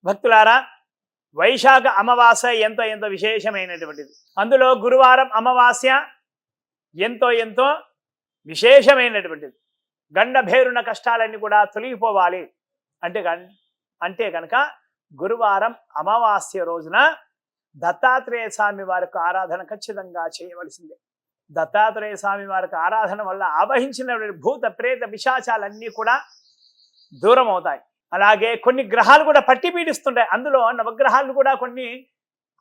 భక్తులారా, వైశాఖ అమావాస్య ఎంతో ఎంతో విశేషమైనటువంటిది. అందులో గురువారం అమావాస్య ఎంతో ఎంతో విశేషమైనటువంటిది. గండభేరున కష్టాలన్నీ కూడా తొలగిపోవాలి అంటే కనుక గురువారం అమావాస్య రోజున దత్తాత్రేయ స్వామి వారికి ఆరాధన ఖచ్చితంగా చేయవలసిందే. దత్తాత్రేయ స్వామి వారికి ఆరాధన వల్ల ఆవహించినటువంటి భూత ప్రేత పిశాచాలన్నీ కూడా దూరం అవుతాయి. అలాగే కొన్ని గ్రహాలు కూడా పట్టి పీడిస్తుంటాయి. అందులో నవగ్రహాలు కూడా కొన్ని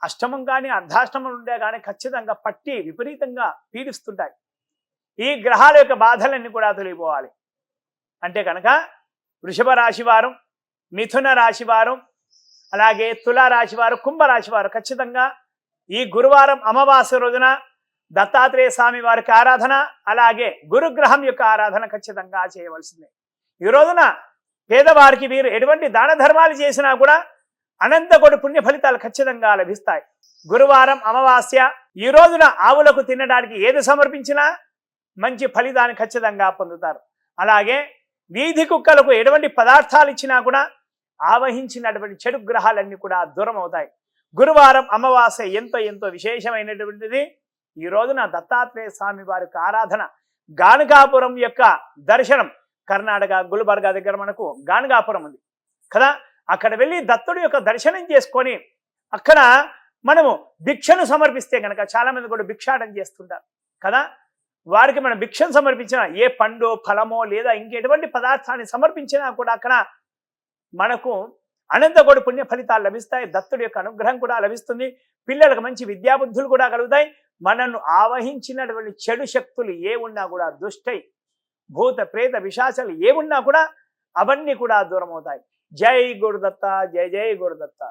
అష్టమం కానీ అర్ధాష్టమం ఉండే కానీ ఖచ్చితంగా పట్టి విపరీతంగా పీడిస్తుంటాయి. ఈ గ్రహాల యొక్క బాధలన్నీ కూడా తొలగిపోవాలి అంటే కనుక వృషభ రాశివారు, మిథున రాశివారు, అలాగే తులారాశివారు, కుంభరాశివారు ఖచ్చితంగా ఈ గురువారం అమావాస్య రోజున దత్తాత్రేయ స్వామి వారికి ఆరాధన, అలాగే గురుగ్రహం యొక్క ఆరాధన ఖచ్చితంగా చేయవలసిందే. ఈ రోజున పేదవారికి వీరు ఎటువంటి దాన ధర్మాలు చేసినా కూడా అనంతకోటి పుణ్య ఫలితాలు ఖచ్చితంగా లభిస్తాయి. గురువారం అమావాస్య ఈ రోజున ఆవులకు తినడానికి ఏది సమర్పించినా మంచి ఫలితాన్ని ఖచ్చితంగా పొందుతారు. అలాగే వీధి కుక్కలకు ఎటువంటి పదార్థాలు ఇచ్చినా కూడా ఆవహించినటువంటి చెడు గ్రహాలన్నీ కూడా దూరం అవుతాయి. గురువారం అమావాస్య ఎంతో ఎంతో విశేషమైనటువంటిది. ఈ రోజున దత్తాత్రేయ స్వామి వారికి ఆరాధన, గాణగాపురం యొక్క దర్శనం, కర్ణాటక గుల్బర్గా దగ్గర మనకు గాణగాపురం ఉంది కదా, అక్కడ వెళ్ళి దత్తుడి యొక్క దర్శనం చేసుకొని అక్కడ మనము భిక్షను సమర్పిస్తే కనుక చాలా మంది కూడా భిక్షాటం చేస్తుంటారు కదా, వారికి మనం భిక్షను సమర్పించిన ఏ పండు ఫలమో లేదా ఇంకెటువంటి పదార్థాన్ని సమర్పించినా కూడా అక్కడ మనకు అనంతకోటి పుణ్య ఫలితాలు లభిస్తాయి. దత్తుడి యొక్క అనుగ్రహం కూడా లభిస్తుంది. పిల్లలకు మంచి విద్యాబుద్ధులు కూడా కలుగుతాయి. మనను ఆవహించినటువంటి చెడు శక్తులు ఏ ఉన్నా కూడా, దుష్టై భూత ప్రేత విశాచాలు ఏ ఉన్నా కూడా అవన్నీ కూడా దూరం అవుతాయి. జై గురుదత్త, జై జై గురుదత్త.